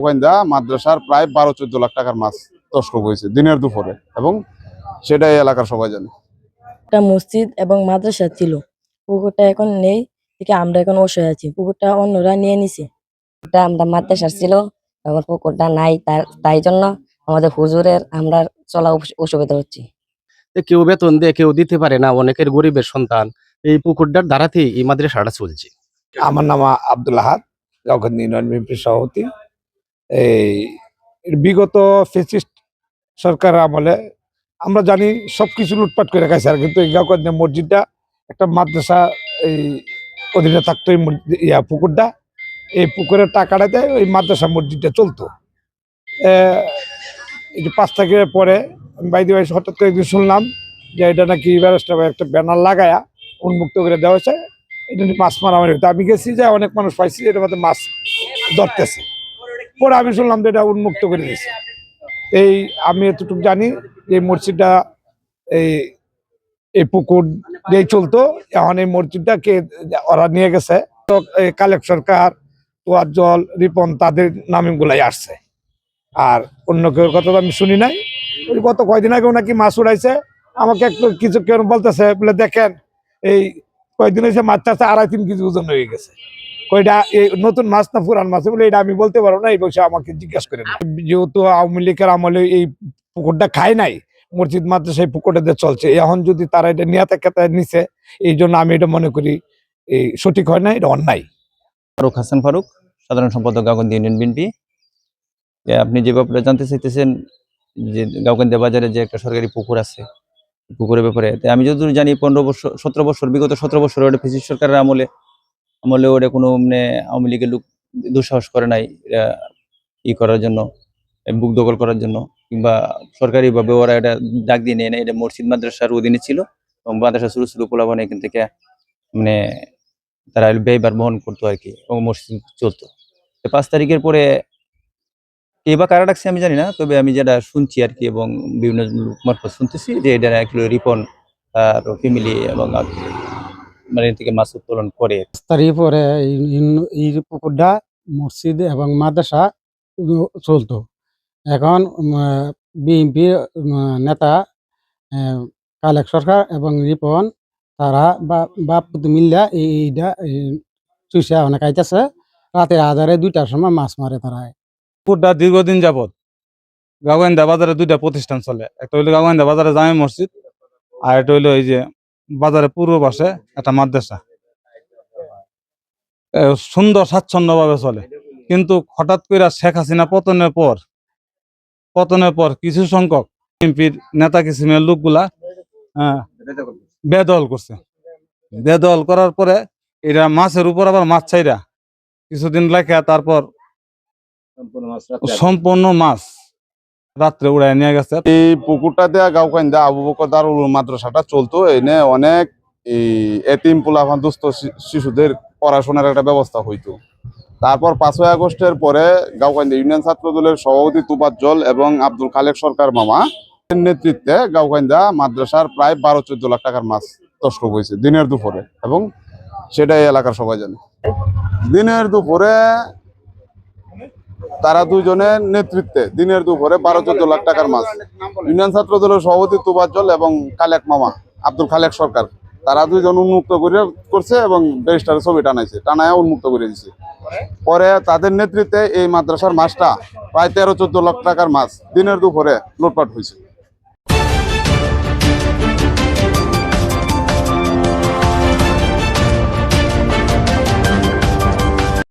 গোয়েন্দা মাদ্রাসার প্রায় 12-14 লাখ টাকার মাছ তস্কর হয়েছে দিনের দুপুরে, এবং সেটাই এলাকার সবাই জানে। একটা মসজিদ এবং মাদ্রাসা ছিল, পুকুরটা এখন নেই, থেকে আমরা এখন অসহায় আছি। পুকুরটা অন্যরা নিয়ে নিছে। আমরা মাদ্রাসার ছিল, এখন পুকুরটা নাই, তাই জন্য আমাদের হুজুরের আমরা চলা অসুবিধা হচ্ছে। কেউ বেতন দিয়ে কেউ দিতে পারে না, অনেকের গরিবের সন্তান এই পুকুরটার দ্বারাতেই এই মাদ্রাসাটা চলছে। আমার নাম আব্দুল আহাদ, গাউকান্দি ইউনিয়ন বিএনপির সভাপতি। এই বিগত ফ্যাসিস্ট সরকার আমলে আমরা জানি সবকিছু লুটপাট করে খাইছে, আর কিন্তু এই গাউকান্দি মসজিদটা একটা মাদ্রাসা এই অধীনে থাকতো। এই পুকুরটা, এই পুকুরের টাকাটাতে ওই মাদ্রাসা মসজিদটা চলতো। এই যে 5 তারিখের পরে বাইদি ভাই হঠাৎ করে একদিন শুনলাম যে এটা নাকি ব্যারিস্টার একটা ব্যানার লাগায়া উন্মুক্ত করে দেওয়া হয়েছে, এটা নিয়ে মাছ মারামারি হতো। আমি গেছি যে অনেক মানুষ পাইছি এটার মধ্যে মাছ ধরতেছে, পরে আমি শুনলাম যে এটা উন্মুক্ত করে দিয়েছে। এই আমি এতটুকু জানি যে মসজিদটা এই পুকুর দিয়ে চলতো, এখন এই মসজিদটা কে ওরা নিয়ে গেছে, কালেক্ট সরকার, তোয়ার জল, রিপন, তাদের নামে গুলাই আসছে। আর অন্য কেউ কথা তো আমি শুনি নাই। ওই গত কয়দিন আগেও নাকি মাছ উড়াইছে, আমাকে একটু কিছু কেউ বলতেছে বলে দেখেন এই কয়েকদিন হয়েছে মাছ চাষে 2.5-3 কেজি ওজন হয়ে গেছে। কয়টা এই নতুন মাছ না পুরান মাছ বলে এটা আমি বলতে পারবো না, এই বসে আমাকে জিজ্ঞাসা করেন। যেহেতু আওয়ামী লীগের আমলে এই পুকুরটা খায় নাই, মসজিদ মাদ্রাসা সেই পুকুরটাতে চলছে, এখন যদি তারা এটা নিয়ে থাকে নিছে, এই জন্য আমি এটা মনে করি এই সঠিক হয় না, এটা অন্যায়। ফারুক হাসান ফারুক, সাধারণ সম্পাদক গাউকান্দি ইউনিয়ন বিএনপি। আপনি যে ব্যাপারে জানতে চাইতেছেন যে গাউকান্দি বাজারে যে একটা সরকারি পুকুর আছে, পুকুরের ব্যাপারে আমি যতদূর জানি 15 বছর 17 বছর বিগত 17 বছর ওটা ফ্যাসিস্ট সরকারের আমলে ওটা কোনো মানে আওয়ামী লীগের লোক দুঃসাহস করে নাই ই করার জন্য, বুক দখল করার জন্য, কিংবা সরকারিভাবে ওরা এটা ডাক দিয়ে নেয় না। এটা মসজিদ মাদ্রাসার অধীনে ছিল, এবং মাদ্রাসা শুরু পোলাপান এখান থেকে মানে তারা ব্যয়ভার বহন করতো আর কি, এবং মসজিদ চলতো। 5 তারিখের পরে কে বা কারা ডাকছে আমি জানি না, তবে আমি যেটা শুনছি আর কি, এবং বিভিন্ন লোক মারফত শুনতেছি যে এটা একটু রিপন আর ফ্যামিলি এবং মানে থেকে মাছ উত্তোলন করে। তারই পরে এই পুকুরটা মসজিদ এবং মাদ্রাসা চলতো। এখন বিএনপি নেতা কালেক সরকার এবং রিপন তারা বাপ মিল্লা এইটা চুষা অনেক আইতেছে, রাতে আধারে 2টার সময় মাছ মারে তারা। পুকুরটা দীর্ঘদিন যাবৎ গাউকান্দা বাজারে 2টা প্রতিষ্ঠান চলে, একটা হইলো গাউকান্দা বাজারে জামে মসজিদ, আর একটা হইলো এই যে বাজারের পূর্ব পাশে একটা মাদ্রাসা। সুন্দর স্বাচ্ছন্দ্য ভাবে চলে, কিন্তু হঠাৎ করে শেখ হাসিনা পতনের পর কিছু সংখ্যক এমপির নেতা কিসিমের লোকগুলা বেদখল করছে। বেদখল করার পরে এরা মাছের উপর আবার মাছ ছাইরা কিছুদিন লেখা, তারপর সম্পূর্ণ মাছ রাত্রে উড়াই নিয়ে গেছে। এই পুকুরটাতে গাউকান্দা আবু বকর দারুল উলুম মাদ্রাসাটা চলতো, এনে অনেক এতিম পোলাপান দুস্থ শিশুদের পড়াশোনার একটা ব্যবস্থা হইতো। তারপর 5ই আগস্টের পরে গাউকান্দা ইউনিয়ন ছাত্র দলের সভাপতি তুফাজ্জল এবং আব্দুল খালেক সরকার মামা নেতৃত্বে গাউকান্দা মাদ্রাসার প্রায় 12-14 লাখ টাকার মাছ তস্কর হয়েছে দিনের দুপুরে, এবং সেটাই এলাকার সবাই জানে। দিনের দুপুরে তারা দুজনের নেতৃত্বে দিনের দুপুরে 12-14 লাখ টাকার মাছ ইউনিয়ন ছাত্র দলের সভাপতি তুফাজ্জল এবং কালেক মামা আব্দুল খালেক সরকার, তারা দুজন উন্মুক্ত করছে এবং ব্যারিস্টারের ছবি টানায় উন্মুক্ত করে দিছে। পরে তাদের নেতৃত্বে এই মাদ্রাসার মাছটা প্রায় 13-14 লাখ টাকার মাছ দিনের দুপুরে লুটপাট হয়েছে।